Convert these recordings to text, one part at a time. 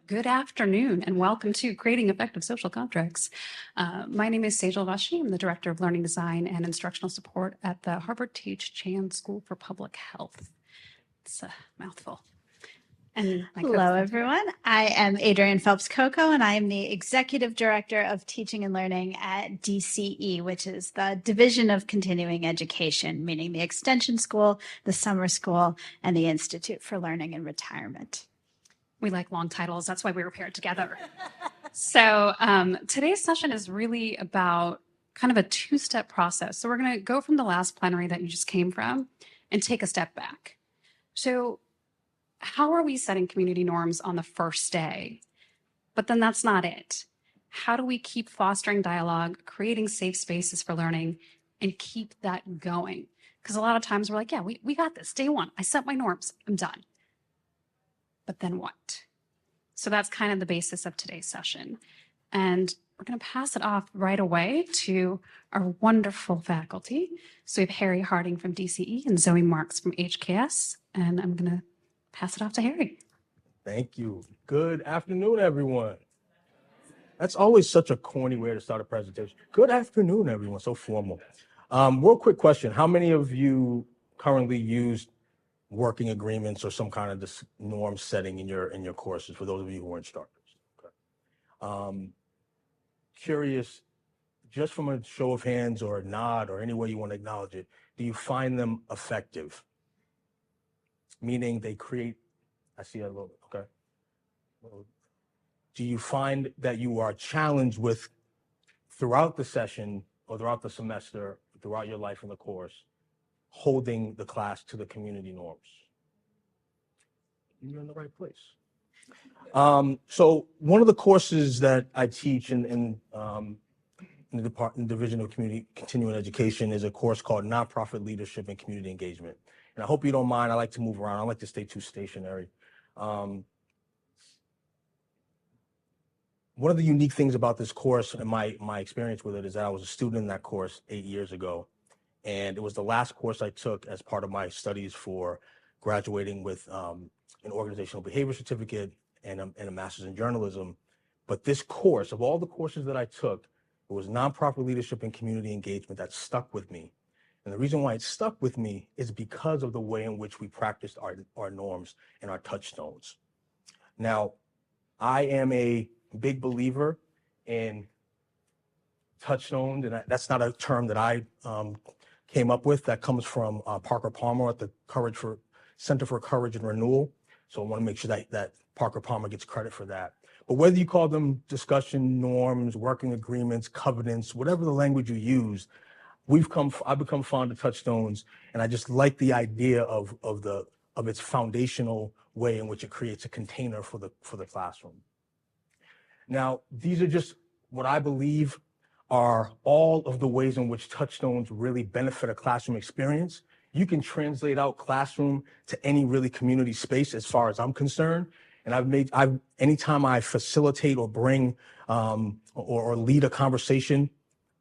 Good afternoon and welcome to Creating Effective Social Contracts. My name is Sejal Vashi. I'm the Director of Learning Design and Instructional Support at the Harvard Teach Chan School for Public Health. It's a mouthful. And hello, everyone. I am Adrienne Phelps-Coco, and I am the Executive Director of Teaching and Learning at DCE, which is the Division of Continuing Education, meaning the Extension School, the Summer School, and the Institute for Learning and Retirement. We like long titles. That's why we were paired together. So today's session is really about kind of a two-step process. So we're going to go from the last plenary that you just came from and take a step back. So how are we setting community norms on the first day? But then that's not it. How do we keep fostering dialogue, creating safe spaces for learning, and keep that going? Because a lot of times we're like, yeah, we got this. Day one, I set my norms. I'm done. But then what? So that's kind of the basis of today's session. And we're going to pass it off right away to our wonderful faculty. So we have Harry Harding from DCE and Zoe Marks from HKS. And I'm going to pass it off to Harry. Thank you. Good afternoon, everyone. That's always such a corny way to start a presentation. Good afternoon, everyone. So formal. Real quick question. How many of you currently use working agreements or some kind of this norm setting in your courses, for those of you who are instructors? Okay. Curious, just from a show of hands or a nod or any way you want to acknowledge it, do you find them effective? Meaning they create, I see a little, okay. Do you find that you are challenged with, throughout the session or throughout the semester, throughout your life in the course, holding the class to the community norms? You're in the right place. So one of the courses that I teach in the Division of Continuing Education is a course called Nonprofit Leadership and Community Engagement. And I hope you don't mind. I like to move around. I like to stay too stationary. One of the unique things about this course and my experience with it is that I was a student in that course 8 years ago. And it was the last course I took as part of my studies for graduating with an organizational behavior certificate and a master's in journalism. But this course, of all the courses that I took, it was nonprofit leadership and community engagement that stuck with me. And the reason why it stuck with me is because of the way in which we practiced our norms and our touchstones. Now, I am a big believer in touchstones, and that's not a term that I came up with. That comes from Parker Palmer at the Center for Courage and Renewal. So I want to make sure that Parker Palmer gets credit for that. But whether you call them discussion norms, working agreements, covenants, whatever the language you use, I've become fond of touchstones, and I just like the idea of its foundational way in which it creates a container for the classroom. Now, these are just what I believe are all of the ways in which touchstones really benefit a classroom experience. You can translate out classroom to any really community space as far as I'm concerned. And anytime I facilitate or bring or lead a conversation,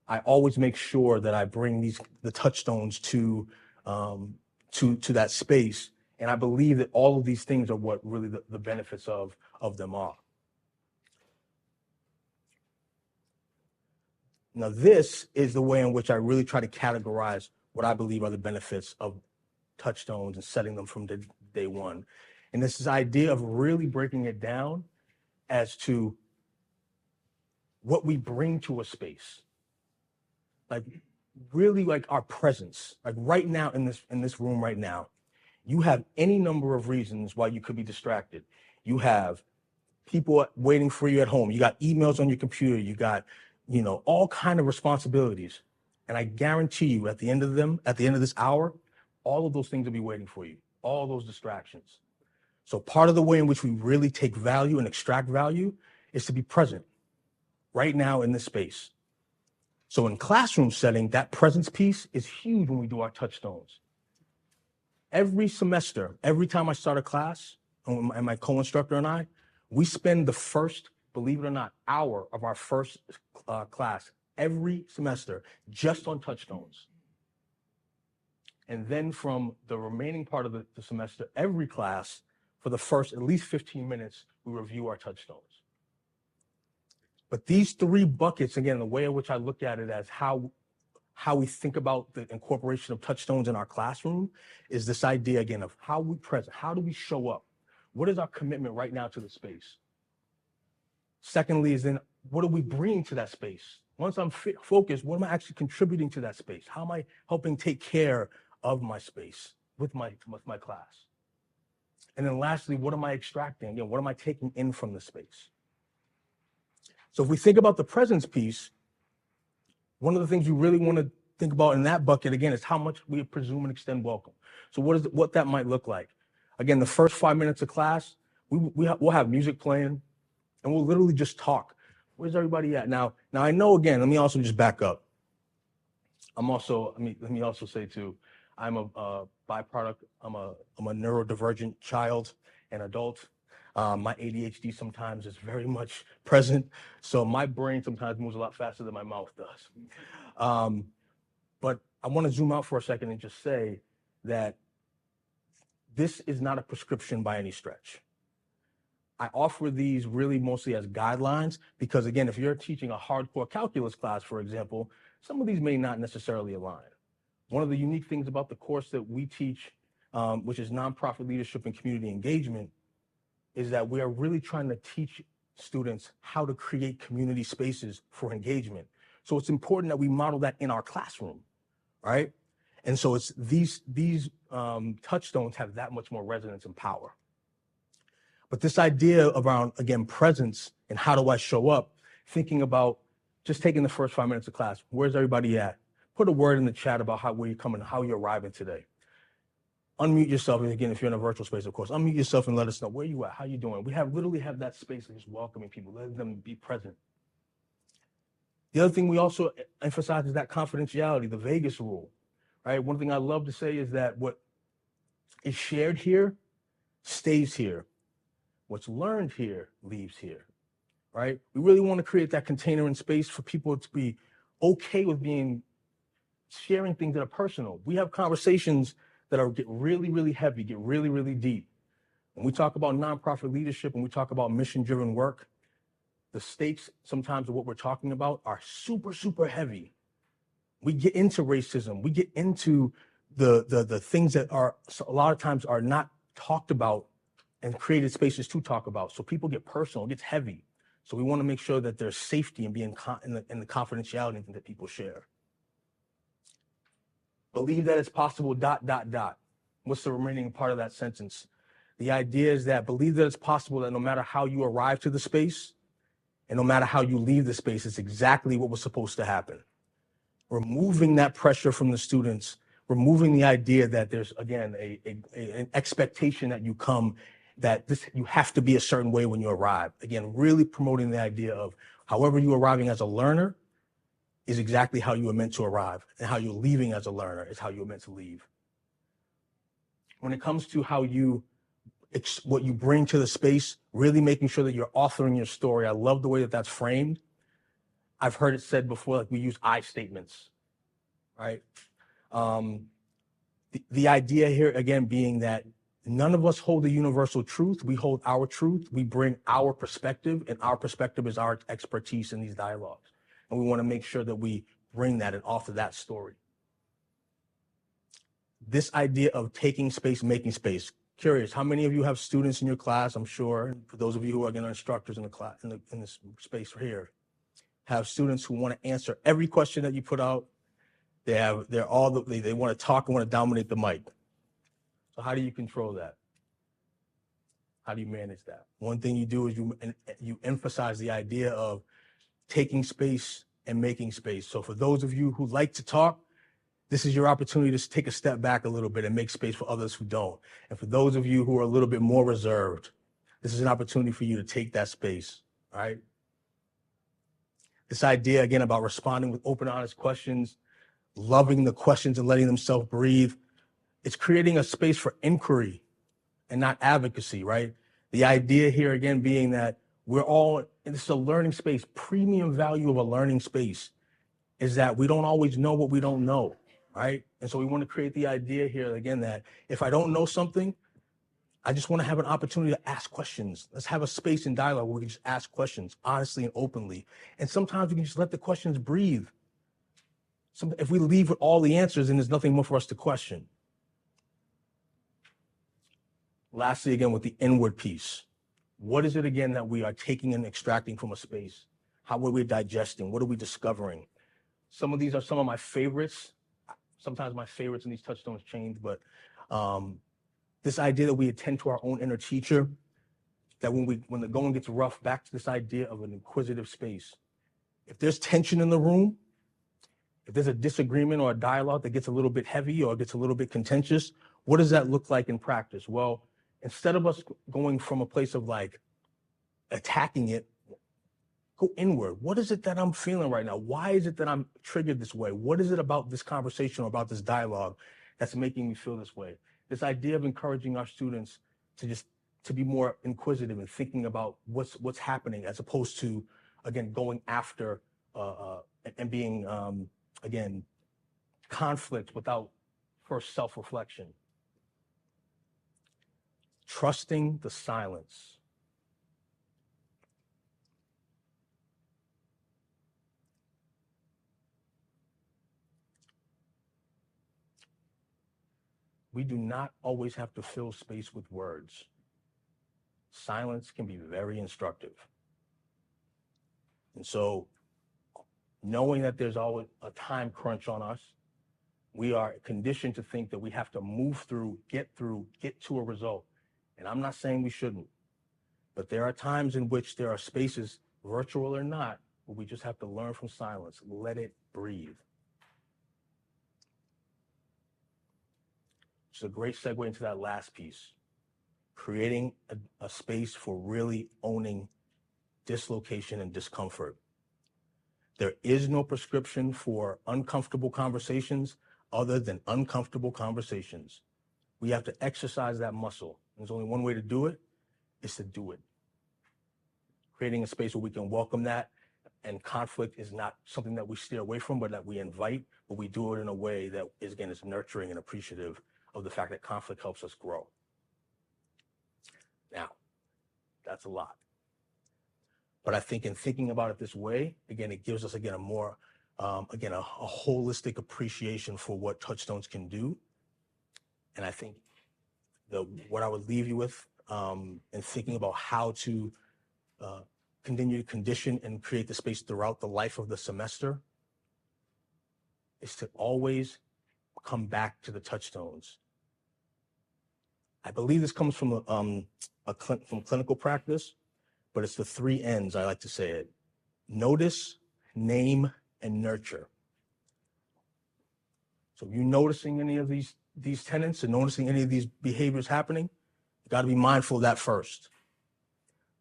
I always make sure that I bring the touchstones to that space. And I believe that all of these things are what really the benefits of them are. Now, this is the way in which I really try to categorize what I believe are the benefits of touchstones and setting them from day one. And this idea of really breaking it down as to what we bring to a space. Like really like our presence, like right now in this room right now, you have any number of reasons why you could be distracted. You have people waiting for you at home. You got emails on your computer. You got, all kind of responsibilities. And I guarantee you at the end of this hour, all of those things will be waiting for you, all those distractions. So part of the way in which we really take value and extract value is to be present right now in this space. So in classroom setting, that presence piece is huge when we do our touchstones. Every semester, every time I start a class, and my co-instructor and I, we spend the first, believe it or not, hour of our first class every semester just on touchstones. And then from the remaining part of the semester, every class for the first at least 15 minutes, we review our touchstones. But these 3 buckets, again, the way in which I look at it as how we think about the incorporation of touchstones in our classroom is this idea, again, of how we present, how do we show up? What is our commitment right now to the space? Secondly is then, what are we bringing to that space? Once I'm focused, what am I actually contributing to that space? How am I helping take care of my space with my class? And then lastly, what am I extracting? Again, what am I taking in from the space? So if we think about the presence piece, one of the things you really want to think about in that bucket, again, is how much we presume and extend welcome. So what that might look like. Again, the first 5 minutes of class, we'll have music playing, and we'll literally just talk. Where's everybody at? Now I know, again, let me also just back up. Let me also say too, I'm a byproduct. I'm a neurodivergent child and adult. My ADHD sometimes is very much present. So my brain sometimes moves a lot faster than my mouth does. But I want to zoom out for a second and just say that this is not a prescription by any stretch. I offer these really mostly as guidelines because, again, if you're teaching a hardcore calculus class, for example, some of these may not necessarily align. One of the unique things about the course that we teach, which is nonprofit leadership and community engagement, is that we are really trying to teach students how to create community spaces for engagement. So it's important that we model that in our classroom, right? And so it's these touchstones have that much more resonance and power. But this idea around, again, presence and how do I show up, thinking about just taking the first 5 minutes of class, where's everybody at? Put a word in the chat about where you're coming, how you're arriving today. Unmute yourself, and again, if you're in a virtual space, of course, unmute yourself and let us know where you at, how you doing. We literally have that space of just welcoming people, letting them be present. The other thing we also emphasize is that confidentiality, the Vegas rule, right? One thing I love to say is that what is shared here stays here. What's learned here leaves here, right? We really want to create that container and space for people to be okay with sharing things that are personal. We have conversations that get really, really heavy, get really, really deep. When we talk about nonprofit leadership and we talk about mission-driven work, the stakes sometimes of what we're talking about are super, super heavy. We get into racism. We get into the things that are a lot of times are not talked about and created spaces to talk about. So people get personal, it gets heavy. So we want to make sure that there's safety and in the confidentiality that people share. Believe that it's possible, ... What's the remaining part of that sentence? The idea is that believe that it's possible that no matter how you arrive to the space and no matter how you leave the space, it's exactly what was supposed to happen. Removing that pressure from the students, removing the idea that there's, again, an expectation that you come, that you have to be a certain way when you arrive. Again, really promoting the idea of however you're arriving as a learner is exactly how you were meant to arrive, and how you're leaving as a learner is how you were meant to leave. When it comes to what you bring to the space, really making sure that you're authoring your story. I love the way that that's framed. I've heard it said before, like we use I statements, right? The idea here, again, being that none of us hold the universal truth. We hold our truth. We bring our perspective, and our perspective is our expertise in these dialogues. And we want to make sure that we bring that and author that story. This idea of taking space, making space. Curious, how many of you have students in your class? I'm sure, for those of you who are going to instructors in the class, in this space here, have students who want to answer every question that you put out. They want to talk and want to dominate the mic. So how do you control that? How do you manage that? One thing you do is you emphasize the idea of taking space and making space. So for those of you who like to talk, this is your opportunity to take a step back a little bit and make space for others who don't. And for those of you who are a little bit more reserved, this is an opportunity for you to take that space, right? This idea, again, about responding with open, honest questions, loving the questions and letting them self-breathe. It's creating a space for inquiry and not advocacy, right? The idea here, again, being that this is a learning space. Premium value of a learning space is that we don't always know what we don't know, right? And so we want to create the idea here, again, that if I don't know something, I just want to have an opportunity to ask questions. Let's have a space in dialogue where we can just ask questions honestly and openly. And sometimes we can just let the questions breathe. If we leave with all the answers, then there's nothing more for us to question. Lastly, again, with the inward piece, what is it again that we are taking and extracting from a space? How are we digesting? What are we discovering? Some of these are some of my favorites. Sometimes my favorites in these touchstones change, but this idea that we attend to our own inner teacher, that when the going gets rough, back to this idea of an inquisitive space. If there's tension in the room, if there's a disagreement or a dialogue that gets a little bit heavy or gets a little bit contentious, what does that look like in practice? Well, instead of us going from a place of like attacking it, go inward. What is it that I'm feeling right now? Why is it that I'm triggered this way? What is it about this conversation or about this dialogue that's making me feel this way? This idea of encouraging our students to be more inquisitive and thinking about what's happening, as opposed to, again, going after and being, again, conflict without first self-reflection. Trusting the silence. We do not always have to fill space with words. Silence can be very instructive. And so, knowing that there's always a time crunch on us, we are conditioned to think that we have to move through, get to a result. And I'm not saying we shouldn't, but there are times in which there are spaces, virtual or not, where we just have to learn from silence, let it breathe. Which is a great segue into that last piece, creating a space for really owning dislocation and discomfort. There is no prescription for uncomfortable conversations other than uncomfortable conversations. We have to exercise that muscle. There's only one way to do it, is to do it. Creating a space where we can welcome that, and conflict is not something that we steer away from, but that we invite, but we do it in a way that is nurturing and appreciative of the fact that conflict helps us grow. Now, that's a lot. But I think in thinking about it this way, again, it gives us, again, a more, a holistic appreciation for what touchstones can do. And I think what I would leave you with in thinking about how to continue to condition and create the space throughout the life of the semester is to always come back to the touchstones. I believe this comes from from clinical practice, but it's the 3 N's, I like to say it. Notice, name, and nurture. So if you're noticing any of these tenets and noticing any of these behaviors happening, you got to be mindful of that first.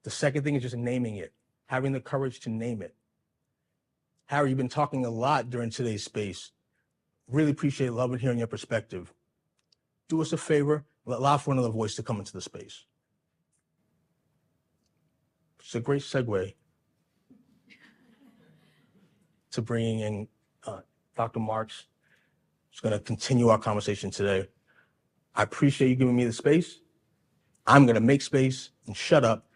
The second thing is just naming it, having the courage to name it. Harry, you've been talking a lot during today's space. Really appreciate loving hearing your perspective. Do us a favor, allow for another voice to come into the space. It's a great segue to bringing in Dr. Marks, who's going to continue our conversation today. I appreciate you giving me the space. I'm going to make space and shut up,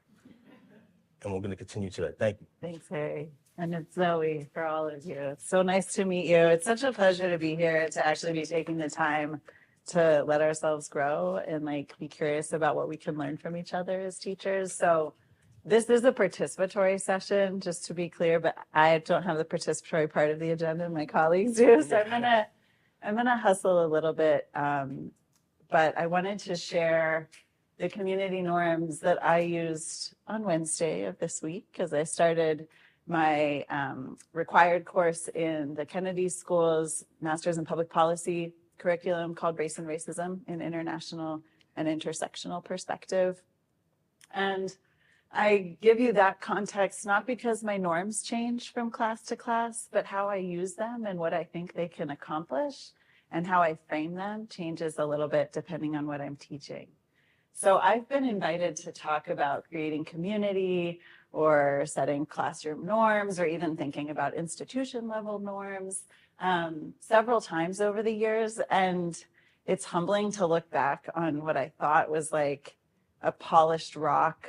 and we're going to continue today. Thank you. Thanks, Harry. And it's Zoe for all of you. It's so nice to meet you. It's such a pleasure to be here, to actually be taking the time to let ourselves grow and be curious about what we can learn from each other as teachers. So this is a participatory session, just to be clear, but I don't have the participatory part of the agenda, my colleagues do. So I'm gonna hustle a little bit, but I wanted to share the community norms that I used on Wednesday of this week, because I started my required course in the Kennedy School's Masters in Public Policy curriculum called Race and Racism in International and Intersectional Perspective. And I give you that context not because my norms change from class to class, but how I use them and what I think they can accomplish, and how I frame them changes a little bit depending on what I'm teaching. So I've been invited to talk about creating community or setting classroom norms, or even thinking about institution level norms several times over the years. And it's humbling to look back on what I thought was a polished rock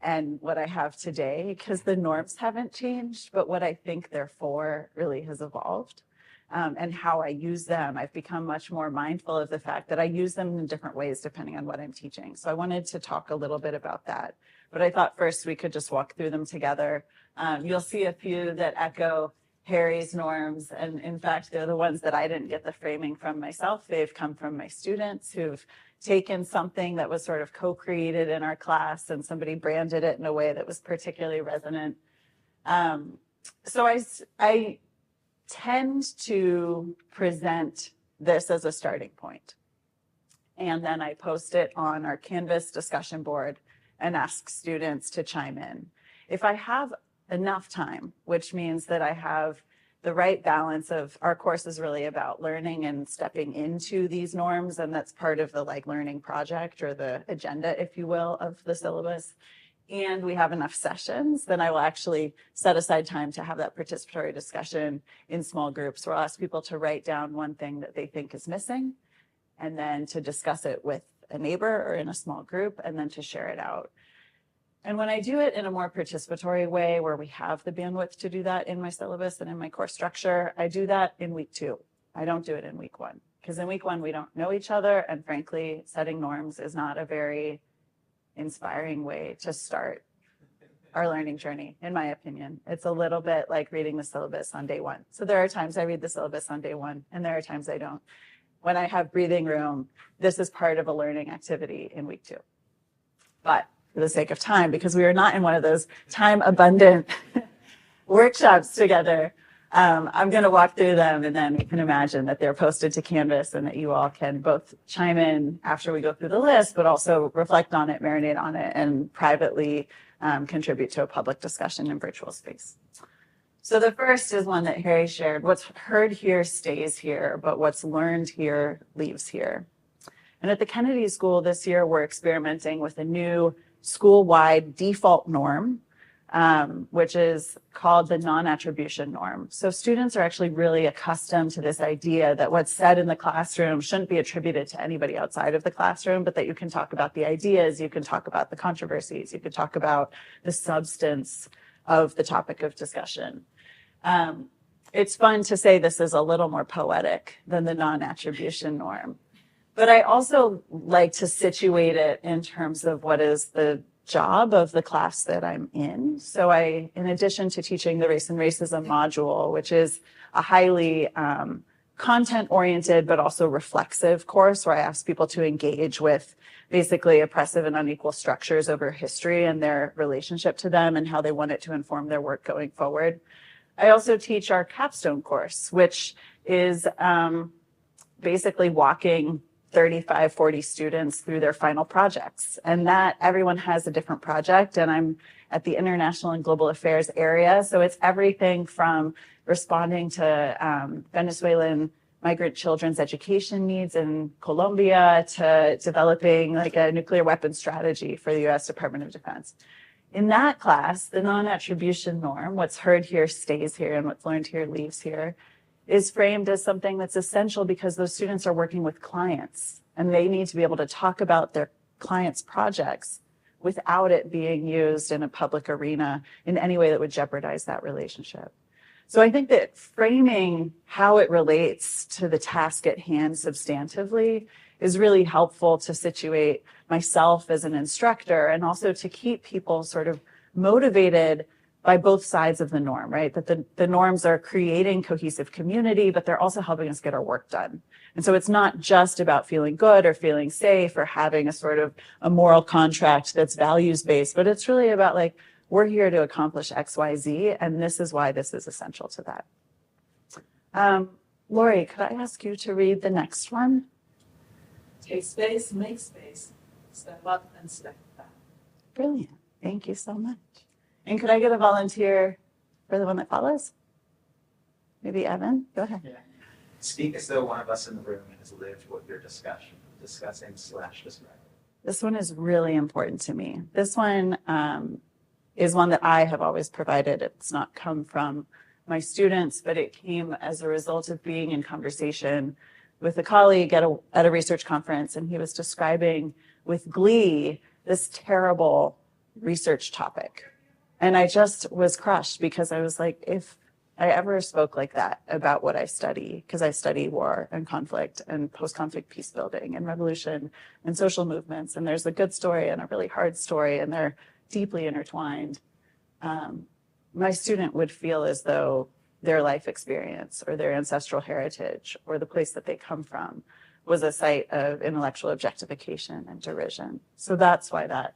and what I have today, because the norms haven't changed, but what I think they're for really has evolved. And how I use them, I've become much more mindful of the fact that I use them in different ways depending on what I'm teaching. So I wanted to talk a little bit about that. But I thought first we could just walk through them together. You'll see a few that echo Harry's norms. And in fact, they're the ones that I didn't get the framing from myself. They've come from my students who've taken something that was sort of co-created in our class and somebody branded it in a way that was particularly resonant. So I tend to present this as a starting point. And then I post it on our Canvas discussion board and ask students to chime in. If I have enough time, which means that I have the right balance of, our course is really about learning and stepping into these norms, and that's part of the learning project or the agenda, if you will, of the syllabus, and we have enough sessions, then I will actually set aside time to have that participatory discussion in small groups where I'll ask people to write down one thing that they think is missing, and then to discuss it with a neighbor or in a small group, and then to share it out. And when I do it in a more participatory way, where we have the bandwidth to do that in my syllabus and in my course structure, I do that in week 2. I don't do it in week 1, because in week 1, we don't know each other. And frankly, setting norms is not a very inspiring way to start our learning journey, in my opinion. It's a little bit like reading the syllabus on day 1. So there are times I read the syllabus on day 1, and there are times I don't. When I have breathing room, this is part of a learning activity in week 2. But for the sake of time, because we are not in one of those time abundant workshops together, I'm going to walk through them, and then we can imagine that they're posted to Canvas and that you all can both chime in after we go through the list, but also reflect on it, marinate on it, and privately contribute to a public discussion in virtual space. So the first is one that Harry shared. What's heard here stays here, but what's learned here leaves here. And at the Kennedy School this year, we're experimenting with a new school-wide default norm, which is called the non-attribution norm. So students are actually really accustomed to this idea that what's said in the classroom shouldn't be attributed to anybody outside of the classroom, but that you can talk about the ideas, you can talk about the controversies, you can talk about the substance of the topic of discussion. It's fun to say this is a little more poetic than the non-attribution norm. But I also like to situate it in terms of what is the job of the class that I'm in. So in addition to teaching the race and racism module, which is a highly content-oriented but also reflexive course where I ask people to engage with basically oppressive and unequal structures over history and their relationship to them and how they want it to inform their work going forward. I also teach our capstone course, which is basically walking 35, 40 students through their final projects. And that everyone has a different project. And I'm at the International and Global Affairs area. So it's everything from responding to Venezuelan migrant children's education needs in Colombia to developing a nuclear weapons strategy for the US Department of Defense. In that class, the non-attribution norm, what's heard here stays here and what's learned here leaves here, is framed as something that's essential because those students are working with clients and they need to be able to talk about their clients' projects without it being used in a public arena in any way that would jeopardize that relationship. So I think that framing how it relates to the task at hand substantively is really helpful to situate myself as an instructor and also to keep people sort of motivated by both sides of the norm, right? That the norms are creating cohesive community, but they're also helping us get our work done. And so it's not just about feeling good or feeling safe or having a sort of a moral contract that's values-based, but it's really about we're here to accomplish X, Y, Z, and this is why this is essential to that. Lori, could I ask you to read the next one? Take space, make space. Step up and step back. Brilliant. Thank you so much. And could I get a volunteer for the one that follows? Maybe Evan? Go ahead. Yeah. Speak as though one of us in the room has lived what you're discussing / describing. This one is really important to me. This one is one that I have always provided. It's not come from my students, but it came as a result of being in conversation with a colleague at a research conference, and he was describing with glee this terrible research topic. And I just was crushed because I was like, if I ever spoke like that about what I study, because I study war and conflict and post-conflict peace building and revolution and social movements, and there's a good story and a really hard story, and they're deeply intertwined. My student would feel as though their life experience or their ancestral heritage or the place that they come from was a site of intellectual objectification and derision. So that's why that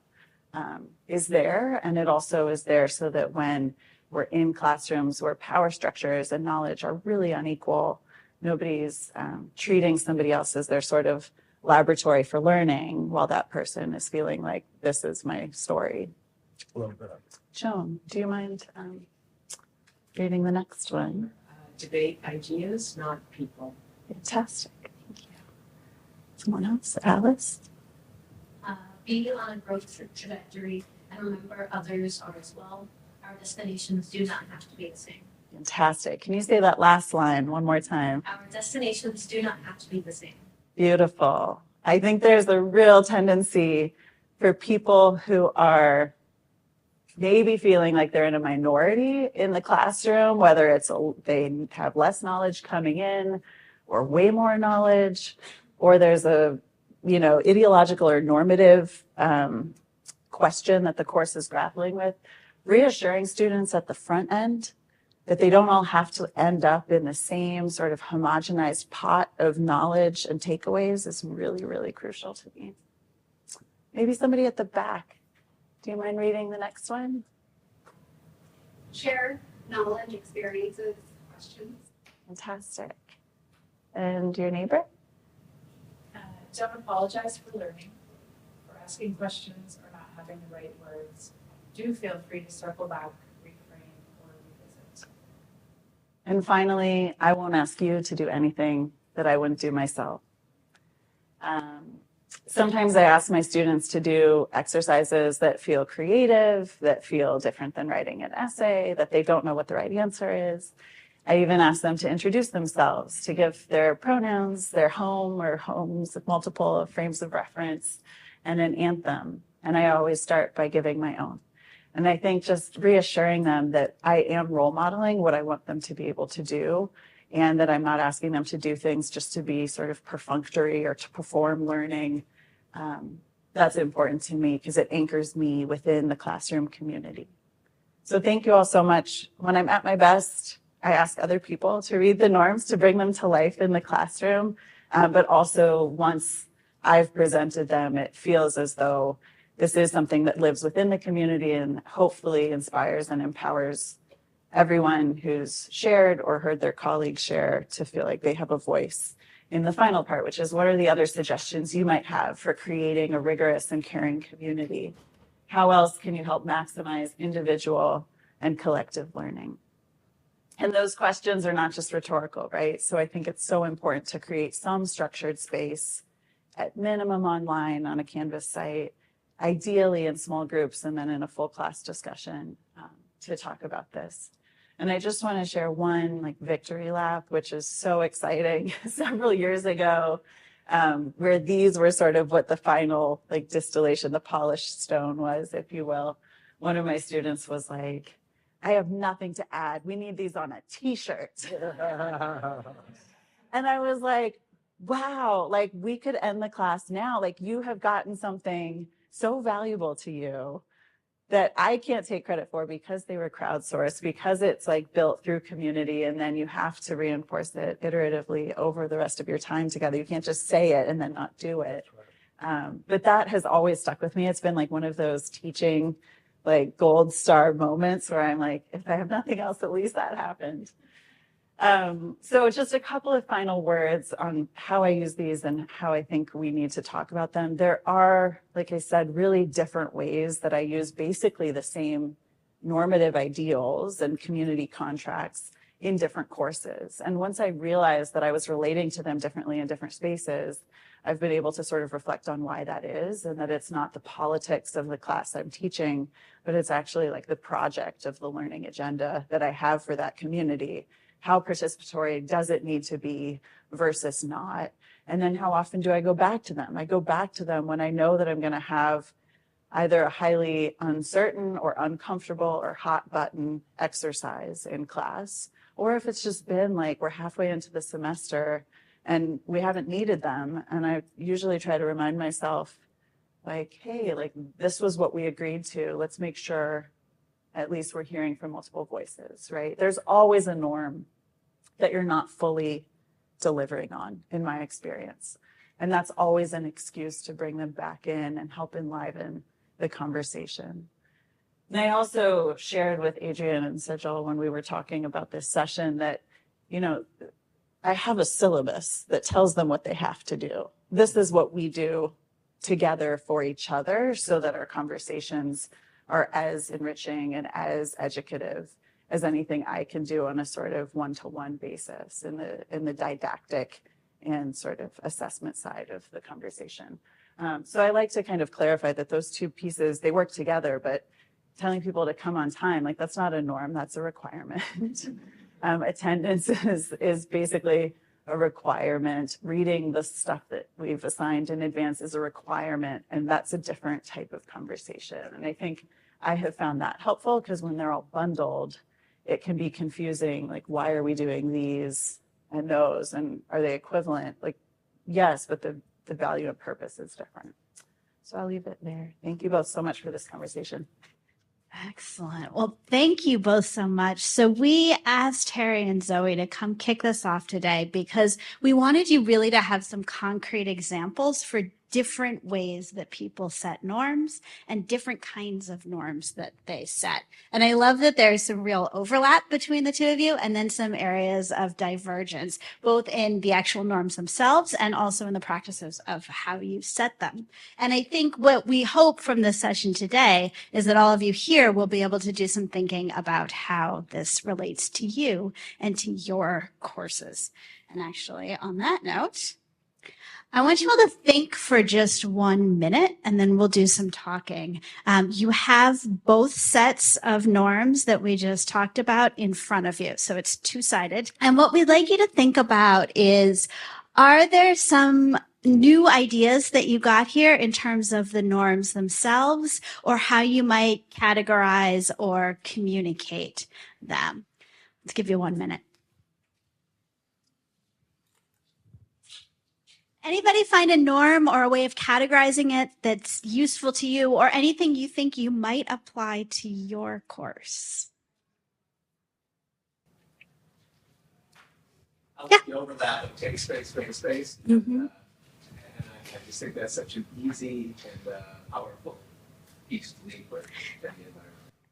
is there. And it also is there so that when we're in classrooms where power structures and knowledge are really unequal, nobody's treating somebody else as their sort of laboratory for learning while that person is feeling like this is my story. A little bit. Joan, do you mind reading the next one? Debate ideas, not people. Fantastic. Thank you. Someone else? Alice? Be on a growth trajectory and remember others are as well. Our destinations do not have to be the same. Fantastic. Can you say that last line one more time? Our destinations do not have to be the same. Beautiful. I think there's a real tendency for people who are maybe feeling like they're in a minority in the classroom, whether it's they have less knowledge coming in or way more knowledge, or there's a ideological or normative question that the course is grappling with. Reassuring students at the front end that they don't all have to end up in the same sort of homogenized pot of knowledge and takeaways is really, really crucial to me. Maybe somebody at the back. Do you mind reading the next one? Share knowledge, experiences, questions. Fantastic. And your neighbor? Don't apologize for learning, for asking questions, or not having the right words. Do feel free to circle back, reframe, or revisit. And finally, I won't ask you to do anything that I wouldn't do myself. Sometimes I ask my students to do exercises that feel creative, that feel different than writing an essay, that they don't know what the right answer is. I even ask them to introduce themselves, to give their pronouns, their home or homes with multiple frames of reference, and an anthem. And I always start by giving my own. And I think just reassuring them that I am role modeling what I want them to be able to do, and that I'm not asking them to do things just to be sort of perfunctory or to perform learning. That's important to me because it anchors me within the classroom community. So thank you all so much. When I'm at my best, I ask other people to read the norms to bring them to life in the classroom. But also once I've presented them, it feels as though this is something that lives within the community and hopefully inspires and empowers everyone who's shared or heard their colleagues share to feel like they have a voice in the final part, which is what are the other suggestions you might have for creating a rigorous and caring community? How else can you help maximize individual and collective learning? And those questions are not just rhetorical, right? So I think it's so important to create some structured space, at minimum online on a Canvas site, ideally in small groups, and then in a full class discussion to talk about this. And I just want to share one victory lap, which is so exciting. Several years ago, where these were sort of what the final distillation, the polished stone was, if you will. One of my students was like, I have nothing to add. We need these on a t-shirt. And I was like, wow, we could end the class now. You have gotten something so valuable to you that I can't take credit for because they were crowdsourced, because it's built through community, and then you have to reinforce it iteratively over the rest of your time together. You can't just say it and then not do it. But that has always stuck with me. It's been one of those teaching gold star moments where I'm like, if I have nothing else, at least that happened. So just a couple of final words on how I use these and how I think we need to talk about them. There are, like I said, really different ways that I use basically the same normative ideals and community contracts in different courses. And once I realized that I was relating to them differently in different spaces, I've been able to sort of reflect on why that is, and that it's not the politics of the class I'm teaching, but it's actually the project of the learning agenda that I have for that community. How participatory does it need to be versus not? And then how often do I go back to them? I go back to them when I know that I'm going to have either a highly uncertain or uncomfortable or hot button exercise in class, or if it's just been like we're halfway into the semester and we haven't needed them. And I usually try to remind myself, like, hey, like this was what we agreed to. Let's make sure at least we're hearing from multiple voices, right? There's always a norm that you're not fully delivering on, in my experience. And that's always an excuse to bring them back in and help enliven the conversation. And I also shared with Adrienne and Sejal when we were talking about this session that, you know, I have a syllabus that tells them what they have to do. This is what we do together for each other so that our conversations are as enriching and as educative as anything I can do on a sort of one-to-one basis in the didactic and sort of assessment side of the conversation. So I like to kind of clarify that those two pieces, they work together, but telling people to come on time, like that's not a norm, that's a requirement. Attendance is basically a requirement. Reading the stuff that we've assigned in advance is a requirement, and that's a different type of conversation. And I think I have found that helpful because when they're all bundled, it can be confusing, like why are we doing these and those, and are they equivalent? Like, yes, but the value and purpose is different. So I'll leave it there. Thank you both so much for this conversation. Excellent. Well, thank you both so much. So we asked Harry and Zoe to come kick this off today because we wanted you really to have some concrete examples for different ways that people set norms and different kinds of norms that they set. And I love that there's some real overlap between the two of you and then some areas of divergence, both in the actual norms themselves and also in the practices of how you set them. And I think what we hope from this session today is that all of you here will be able to do some thinking about how this relates to you and to your courses. And actually, on that note, I want you all to think for just 1 minute, and then we'll do some talking. You have both sets of norms that we just talked about in front of you, so it's two-sided. And what we'd like you to think about is, are there some new ideas that you got here in terms of the norms themselves, or how you might categorize or communicate them? Let's give you 1 minute. Anybody find a norm or a way of categorizing it that's useful to you, or anything you think you might apply to your course? I Yeah. like the overlap of take space. Mm-hmm. And I just think that's such an easy and powerful piece to lead with the environment.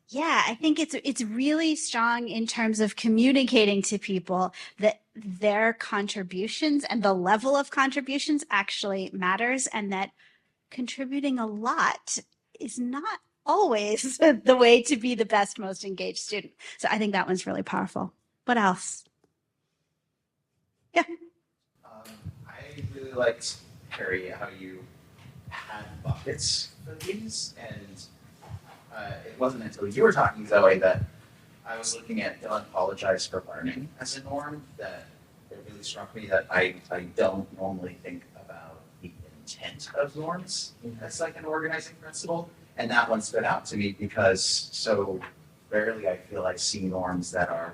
Yeah, I think it's really strong in terms of communicating to people that their contributions and the level of contributions actually matters, and that contributing a lot is not always the way to be the best, most engaged student. So I think that one's really powerful. What else? Yeah. I really liked, Harry, how you had buckets for these, and it wasn't until you were talking, Zoe, that I was looking at don't apologize for learning as a norm that it really struck me that I don't normally think about the intent of norms as like an organizing principle. And that one stood out to me because so rarely I feel I see norms that are,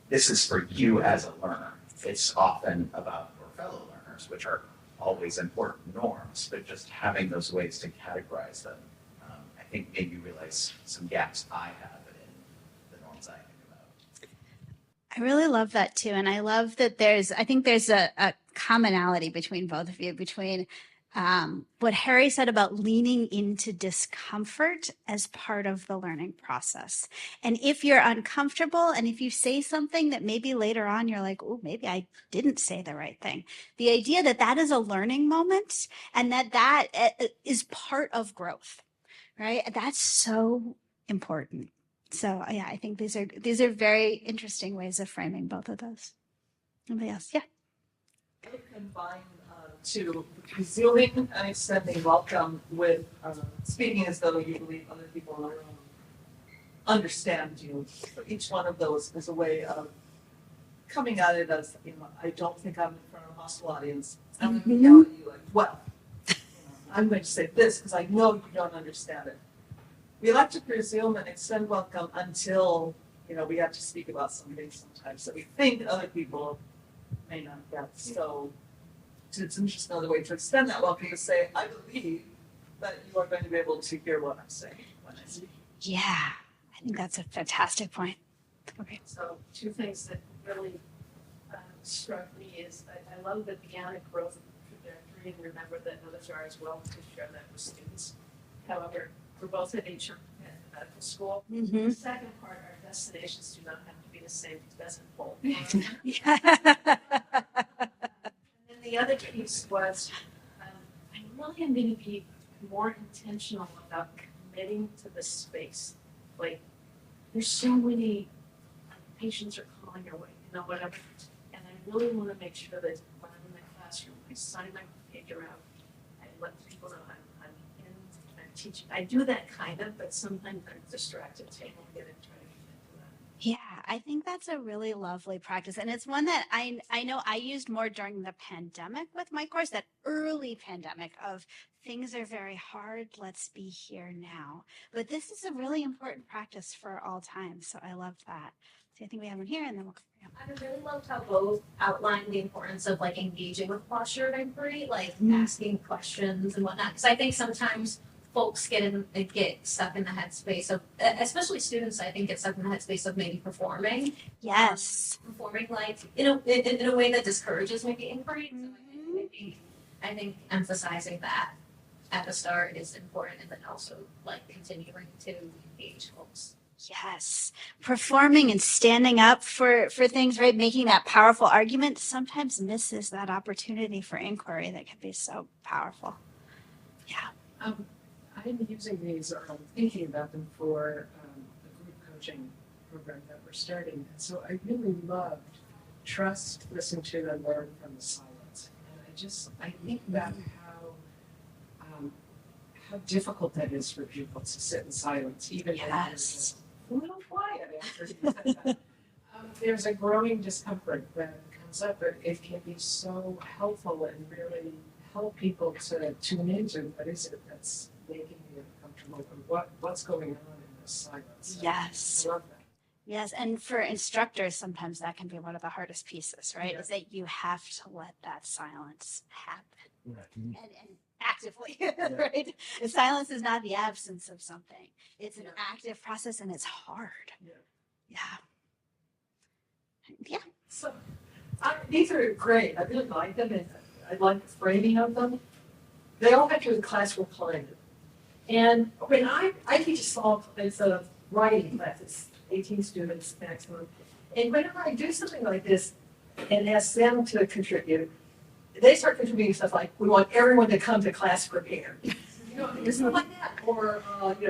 this is for you as a learner. It's often about your fellow learners, which are always important norms, but just having those ways to categorize them, I think made me realize some gaps I have in the norms I think about. I really love that too. And I love that I think there's a commonality between both of you, between what Harry said about leaning into discomfort as part of the learning process. And if you're uncomfortable and if you say something that maybe later on you're like, oh, maybe I didn't say the right thing. The idea that that is a learning moment and that is part of growth, right? That's so important. So yeah, I think these are very interesting ways of framing both of those. Anybody else? Yeah. I would combine to resuming and extending welcome with speaking as though you believe other people in the room understand you. So each one of those is a way of coming at it as, I don't think I'm in front of a hostile audience. I'm going to yell at you like, well, I'm going to say this because I know you don't understand it. We like to presume and extend welcome until, we have to speak about something sometimes that we think other people may not get. So it's just another way to extend that welcome to say, I believe that you are going to be able to hear what I'm saying when I speak. Yeah, I think that's a fantastic point. Okay. So two things that really struck me is I love the organic growth trajectory, and remember that others are as well to share that with students. However, we're both at HR and medical school. Mm-hmm. The second part, our destinations do not have to be the same. It doesn't hold. And the other piece was, I really am going to be more intentional about committing to the space. Like, there's so many patients are calling your way, whatever. And I really want to make sure that when I'm in the classroom, I sign my pager out. I let people know I'm in, I'm teaching. I do that kind of, but sometimes I'm distracted, so I won't get into trying to get into that. Yeah, I think that's a really lovely practice. And it's one that I know I used more during the pandemic with my course, that early pandemic of things are very hard. Let's be here now. But this is a really important practice for all time. So I love that. So I think we have one here and then we'll. Yeah. I really loved how both outlined the importance of like engaging with posture inquiry, like asking questions and whatnot. Because I think sometimes folks get stuck in the headspace of, especially students, I think get stuck in the headspace of maybe performing. Yes. Performing like in a way that discourages maybe inquiry. So I think emphasizing that at the start is important, and then also like continuing to engage folks. Yes. Performing and standing up for things, right? Making that powerful argument sometimes misses that opportunity for inquiry that can be so powerful. Yeah. I'm using these, or I'm thinking about them for the group coaching program that we're starting. And so I really loved trust, listen to, and learn from the silence. And I think about how difficult that is for people to sit in silence, even if they're just a little quiet after you said that. There's a growing discomfort that comes up, but it can be so helpful and really help people to tune into what is it that's making me uncomfortable, and what's going on in this silence. Yes. I love that. Yes, and for instructors, sometimes that can be one of the hardest pieces, right? Yeah. Is that you have to let that silence happen Yeah. and actively, right? The silence is not the absence of something. It's an active process and it's hard. Yeah. Yeah. So, these are great. I really like them, and I like the framing of them. They all have to do with classroom climate. And when I teach a small, it's a writing class, it's 18 students maximum. And whenever I do something like this and ask them to contribute, they start contributing stuff like, we want everyone to come to class prepared. Something like that. Or,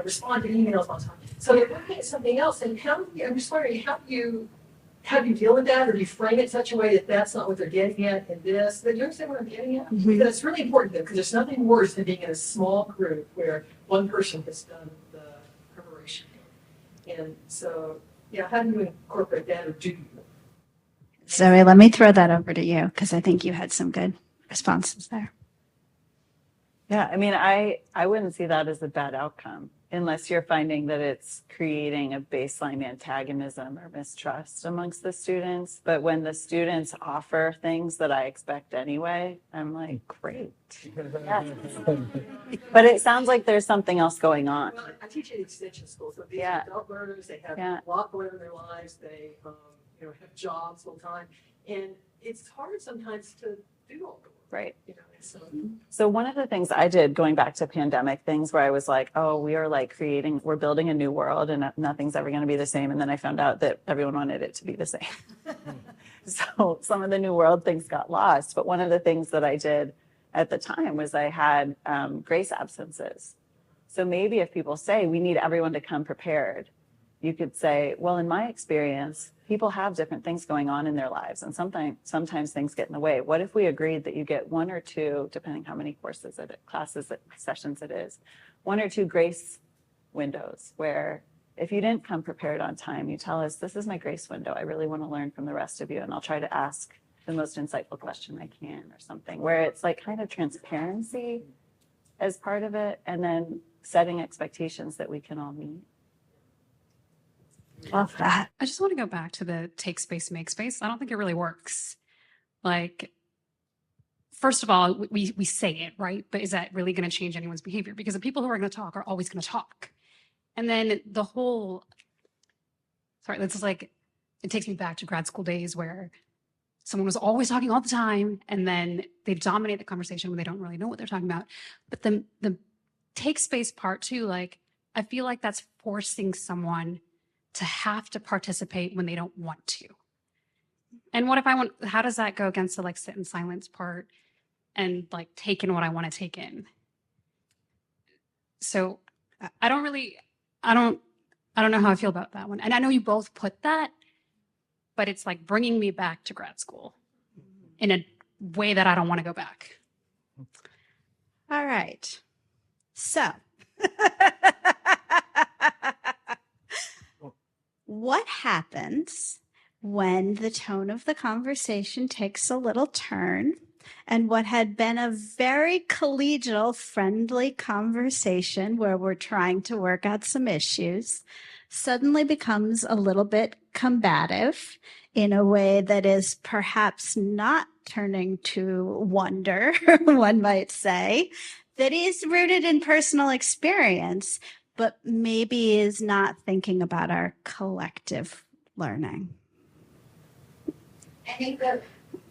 respond to emails all the time. So they're looking at something else, and I'm just wondering, how do you deal with that, or do you frame it in such a way that that's not what they're getting at in this? Do you understand what I'm getting at? Mm-hmm. Because it's really important, because there's nothing worse than being in a small group where one person has done the preparation. And so, how do you incorporate that, or do you? Zoe, let me throw that over to you because I think you had some good responses there. Yeah, I mean, I wouldn't see that as a bad outcome unless you're finding that it's creating a baseline antagonism or mistrust amongst the students. But when the students offer things that I expect anyway, I'm like, great. Yes. But it sounds like there's something else going on. Well, I teach at extension school, so these are adult learners, they have a lot going on in their lives, they have jobs full time, and it's hard sometimes to do all the work. Right. So one of the things I did going back to pandemic things where I was like, oh, we're building a new world and nothing's ever going to be the same. And then I found out that everyone wanted it to be the same. So some of the new world things got lost. But one of the things that I did at the time was I had grace absences. So maybe if people say we need everyone to come prepared, you could say, well, in my experience, people have different things going on in their lives, and sometimes things get in the way. What if we agreed that you get one or two, depending how many sessions it is, one or two grace windows where if you didn't come prepared on time, you tell us, this is my grace window. I really want to learn from the rest of you, and I'll try to ask the most insightful question I can or something, where it's like kind of transparency as part of it, and then setting expectations that we can all meet. Love that. I just want to go back to the take space, make space. I don't think it really works. Like, first of all, we say it, right? But is that really going to change anyone's behavior? Because the people who are going to talk are always going to talk. And then the whole, sorry, that's just like, it takes me back to grad school days where someone was always talking all the time, and then they dominate the conversation when they don't really know what they're talking about. But the take space part too, like, I feel like that's forcing someone to have to participate when they don't want to. And what if I want, how does that go against the like sit in silence part and like take in what I want to take in? So I don't know how I feel about that one. And I know you both put that, but it's like bringing me back to grad school in a way that I don't want to go back. All right. So, what happens when the tone of the conversation takes a little turn and what had been a very collegial, friendly conversation where we're trying to work out some issues suddenly becomes a little bit combative in a way that is perhaps not turning to wonder, one might say, that is rooted in personal experience, but maybe is not thinking about our collective learning. I think that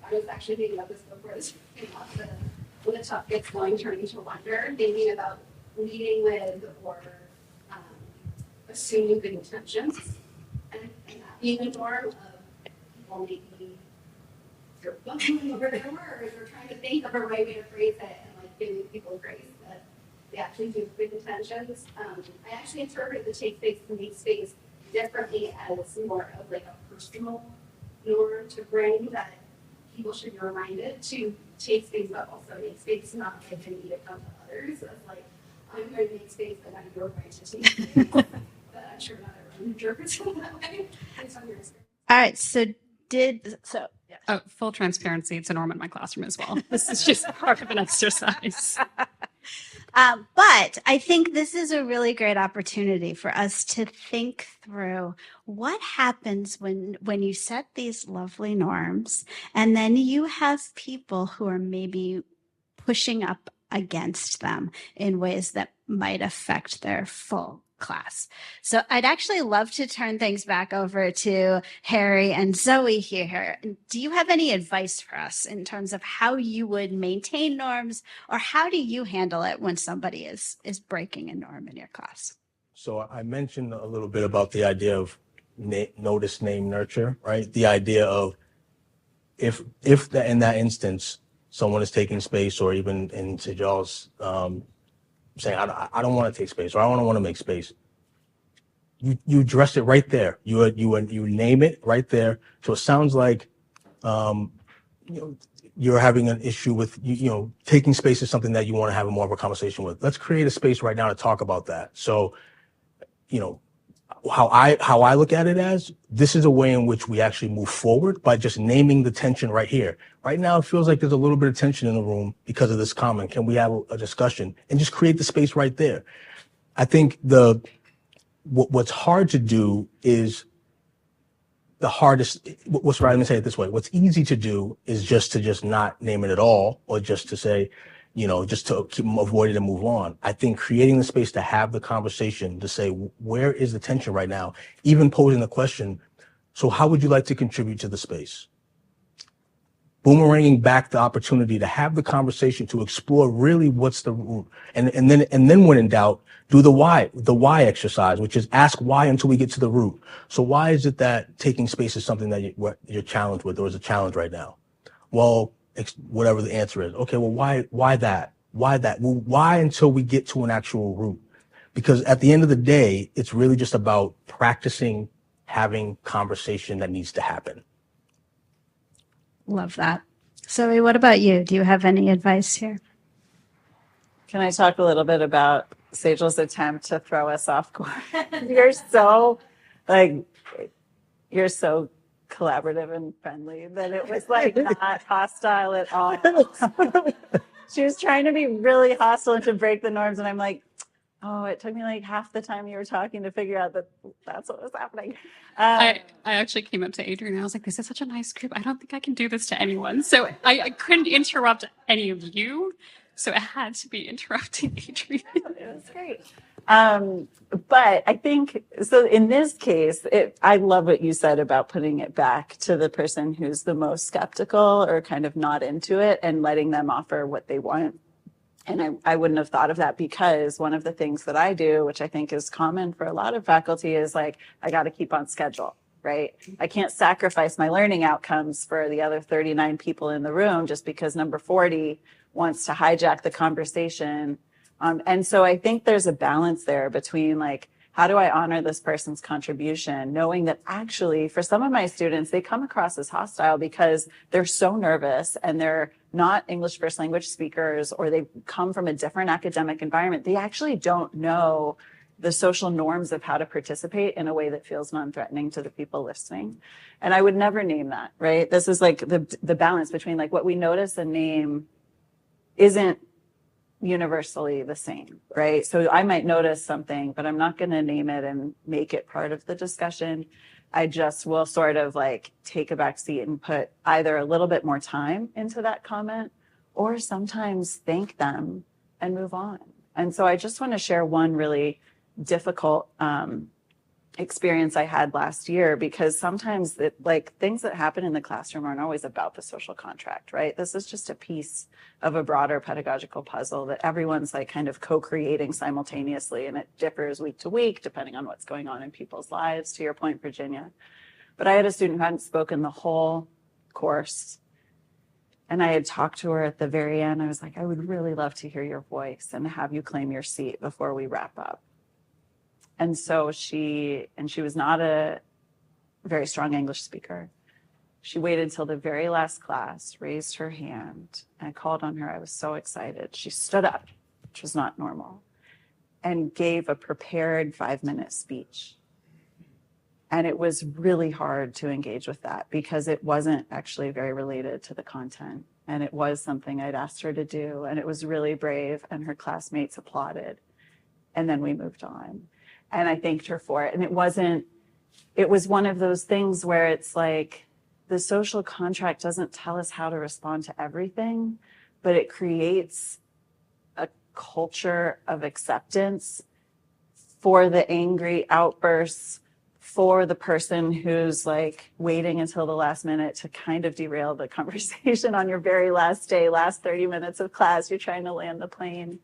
I was actually thinking about this before this came up, when the talk gets going, turning to wonder, thinking about leading with or assuming good intentions, and that being a norm of people maybe you're bumbling over their words or trying to think of a right way to phrase it and like giving people grace that they actually do have good intentions. I actually interpreted the take space and make space differently as more of like a personal norm to bring that people should be reminded to take space, but also make space, not like an edict onto others. As like, I'm going to make space, but you're going to take space. But I'm sure not everyone interprets it that way based on your experience. All right. So Oh, full transparency, it's a norm in my classroom as well. This is just part of an exercise. But I think this is a really great opportunity for us to think through what happens when you set these lovely norms and then you have people who are maybe pushing up against them in ways that might affect their full class. So I'd actually love to turn things back over to Harry and Zoe here. Do you have any advice for us in terms of how you would maintain norms, or how do you handle it when somebody is breaking a norm in your class? So I mentioned a little bit about the idea of notice, name, nurture, right? The idea of if in that instance, someone is taking space, or even in Sejal's saying, I don't want to take space, or I don't want to make space. You address it right there. You name it right there. So it sounds like you're having an issue with taking space is something that you want to have more of a conversation with. Let's create a space right now to talk about that. So how I look at it as this is a way in which we actually move forward by just naming the tension right here. Right now, it feels like there's a little bit of tension in the room because of this comment. Can we have a discussion and just create the space right there? I think what's hard to do is the hardest. What's right? Let me say it this way. What's easy to do is just to not name it at all, or just to say, just to avoid it and move on. I think creating the space to have the conversation, to say, where is the tension right now? Even posing the question, so how would you like to contribute to the space? Boomeranging back the opportunity to have the conversation, to explore really what's the root. And then when in doubt, do the why exercise, which is ask why until we get to the root. So why is it that taking space is something that you're challenged with, or is a challenge right now? Well, whatever the answer is. Okay, well, why that? Why that? Well, why until we get to an actual root? Because at the end of the day, it's really just about practicing having conversation that needs to happen. Love that. Zoe, what about you? Do you have any advice here? Can I talk a little bit about Sejal's attempt to throw us off course? You're so collaborative and friendly that it was like not hostile at all. She was trying to be really hostile and to break the norms. And I'm like, oh, it took me like half the time you were talking to figure out that that's what was happening. I actually came up to Adrienne and I was like, this is such a nice group. I don't think I can do this to anyone. So I couldn't interrupt any of you. So it had to be interrupting Adrienne. It was great. But I think, so in this case, I love what you said about putting it back to the person who's the most skeptical or kind of not into it and letting them offer what they want. And I wouldn't have thought of that because one of the things that I do, which I think is common for a lot of faculty, is like, I got to keep on schedule, right? I can't sacrifice my learning outcomes for the other 39 people in the room just because number 40 wants to hijack the conversation. And so I think there's a balance there between like, how do I honor this person's contribution, knowing that actually for some of my students, they come across as hostile because they're so nervous and they're not English first language speakers, or they come from a different academic environment. They actually don't know the social norms of how to participate in a way that feels non-threatening to the people listening. And I would never name that, right? This is like the balance between like what we notice and name isn't universally the same, right? So I might notice something, but I'm not going to name it and make it part of the discussion. I just will sort of like take a back seat and put either a little bit more time into that comment or sometimes thank them and move on. And so I just want to share one really difficult experience I had last year, because sometimes like things that happen in the classroom aren't always about the social contract, right? This is just a piece of a broader pedagogical puzzle that everyone's like kind of co-creating simultaneously, and it differs week to week depending on what's going on in people's lives, to your point, Virginia. But I had a student who hadn't spoken the whole course, and I had talked to her at the very end. I was like, I would really love to hear your voice and have you claim your seat before we wrap up. And so she was not a very strong English speaker. She waited till the very last class, raised her hand, and I called on her. I was so excited. She stood up, which was not normal, and gave a prepared 5-minute speech. And it was really hard to engage with that because it wasn't actually very related to the content. And it was something I'd asked her to do, and it was really brave, and her classmates applauded. And then we moved on. And I thanked her for it. And it was one of those things where it's like the social contract doesn't tell us how to respond to everything, but it creates a culture of acceptance for the angry outbursts, for the person who's like waiting until the last minute to kind of derail the conversation on your very last day, last 30 minutes of class, you're trying to land the plane.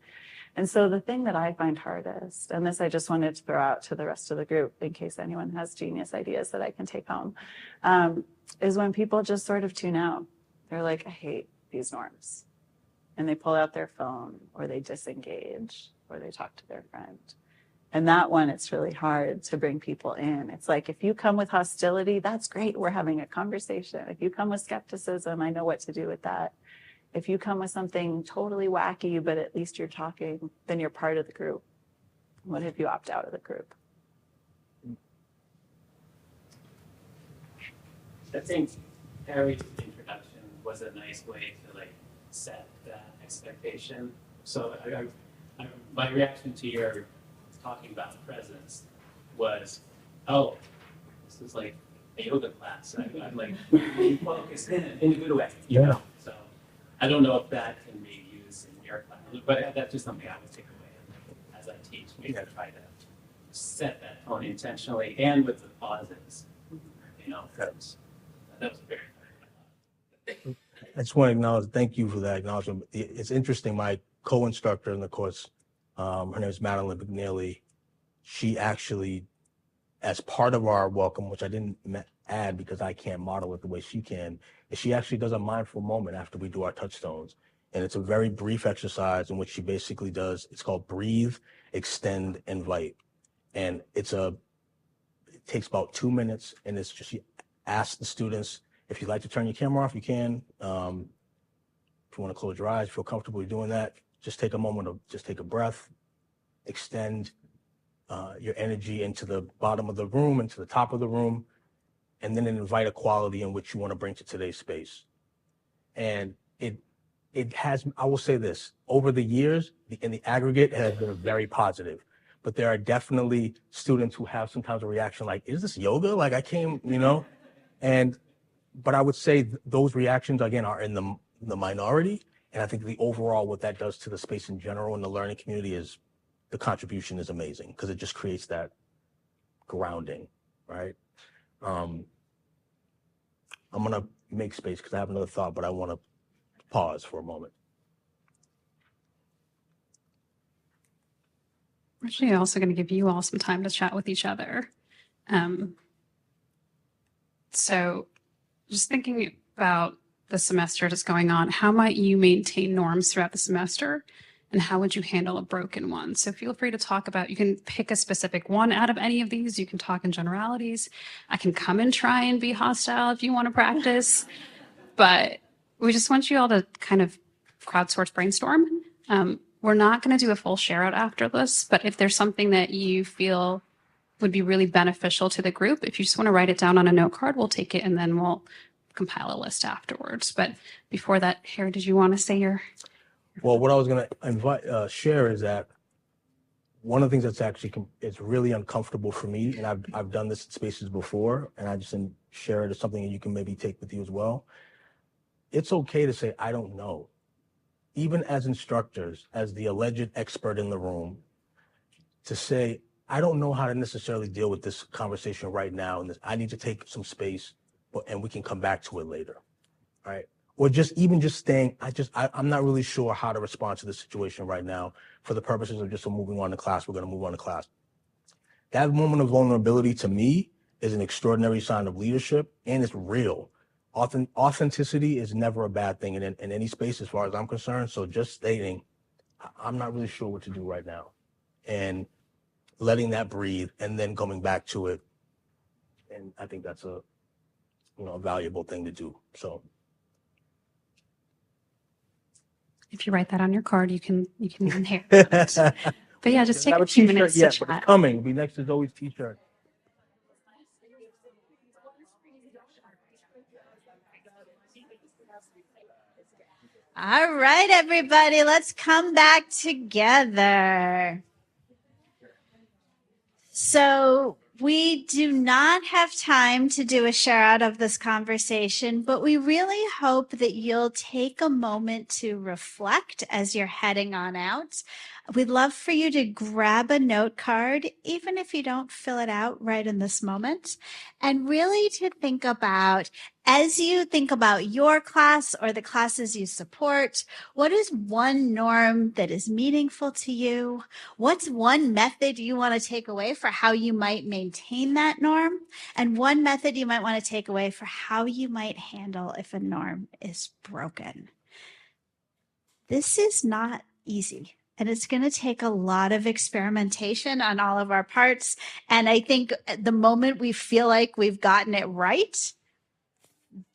And so the thing that I find hardest, and this I just wanted to throw out to the rest of the group in case anyone has genius ideas that I can take home, is when people just sort of tune out. They're like, I hate these norms. And they pull out their phone, or they disengage, or they talk to their friend. And that one, it's really hard to bring people in. It's like, if you come with hostility, that's great. We're having a conversation. If you come with skepticism, I know what to do with that. If you come with something totally wacky, but at least you're talking, then you're part of the group. What if you opt out of the group? I think Harry's introduction was a nice way to like set that expectation. So my reaction to your talking about presence was, oh, this is like a yoga class. I'm like really focused in a good way, you know? So I don't know if that can be used in your class, but that's just something I would take away as I teach. Maybe I try to set that tone intentionally and with the pauses, you know, because that was very I just want to acknowledge, thank you for that acknowledgement. It's interesting, my co-instructor in the course, her name is Madeline McNeely. She actually, as part of our welcome, which I didn't add because I can't model it the way she can, is she actually does a mindful moment after we do our touchstones. And it's a very brief exercise in which she basically does, it's called breathe, extend, invite. And it takes about 2 minutes, and it's just, she asks the students, if you'd like to turn your camera off, you can. If you want to close your eyes, feel comfortable doing that, just take a moment of, just take a breath, extend your energy into the bottom of the room, into the top of the room, and then invite a quality in which you want to bring to today's space. And I will say this, over the years, in the aggregate, it has been very positive. But there are definitely students who have sometimes a reaction like, is this yoga? Like I came, but I would say those reactions, again, are in the minority. And I think the overall, what that does to the space in general and the learning community is the contribution is amazing because it just creates that grounding, right? I'm going to make space because I have another thought, but I want to pause for a moment. We're actually also going to give you all some time to chat with each other. So just thinking about the semester that's going on, how might you maintain norms throughout the semester? And how would you handle a broken one? So feel free to talk about, you can pick a specific one out of any of these. You can talk in generalities. I can come and try and be hostile if you want to practice. But we just want you all to kind of crowdsource brainstorm. We're not going to do a full share out after this, but if there's something that you feel would be really beneficial to the group, if you just want to write it down on a note card, we'll take it and then we'll compile a list afterwards. But before that, Harry, did you want to say your... Well, what I was going to share is that one of the things that's actually it's really uncomfortable for me, and I've done this in spaces before, and I just share it as something that you can maybe take with you as well. It's okay to say, I don't know. Even as instructors, as the alleged expert in the room, to say, I don't know how to necessarily deal with this conversation right now, and I need to take some space, and we can come back to it later, right? Or just staying, I'm not really sure how to respond to the situation right now. For the purposes of just moving on to class, we're going to move on to class. That moment of vulnerability to me is an extraordinary sign of leadership, and it's real. Authenticity is never a bad thing in any space as far as I'm concerned. So just stating, I'm not really sure what to do right now, and letting that breathe and then coming back to it. And I think that's a valuable thing to do. So if you write that on your card, you can inherit it. But yeah, just take a few minutes to chat. But it's coming. It'll be next to Zoe's t-shirt. All right, everybody, let's come back together. So we do not have time to do a share out of this conversation, but we really hope that you'll take a moment to reflect as you're heading on out. We'd love for you to grab a note card, even if you don't fill it out right in this moment, and really to think about, as you think about your class or the classes you support, what is one norm that is meaningful to you? What's one method you want to take away for how you might maintain that norm? And one method you might want to take away for how you might handle if a norm is broken. This is not easy. And it's going to take a lot of experimentation on all of our parts. And I think the moment we feel like we've gotten it right,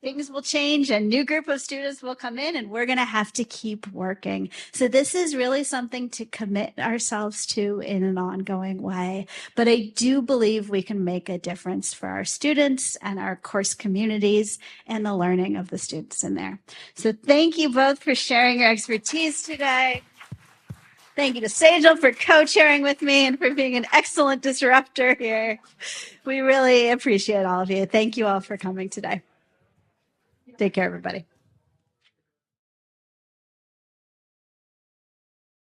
things will change, a new group of students will come in, and we're going to have to keep working. So this is really something to commit ourselves to in an ongoing way. But I do believe we can make a difference for our students and our course communities and the learning of the students in there. So thank you both for sharing your expertise today. Thank you to Sejal for co-chairing with me and for being an excellent disruptor here. We really appreciate all of you. Thank you all for coming today. Take care, everybody.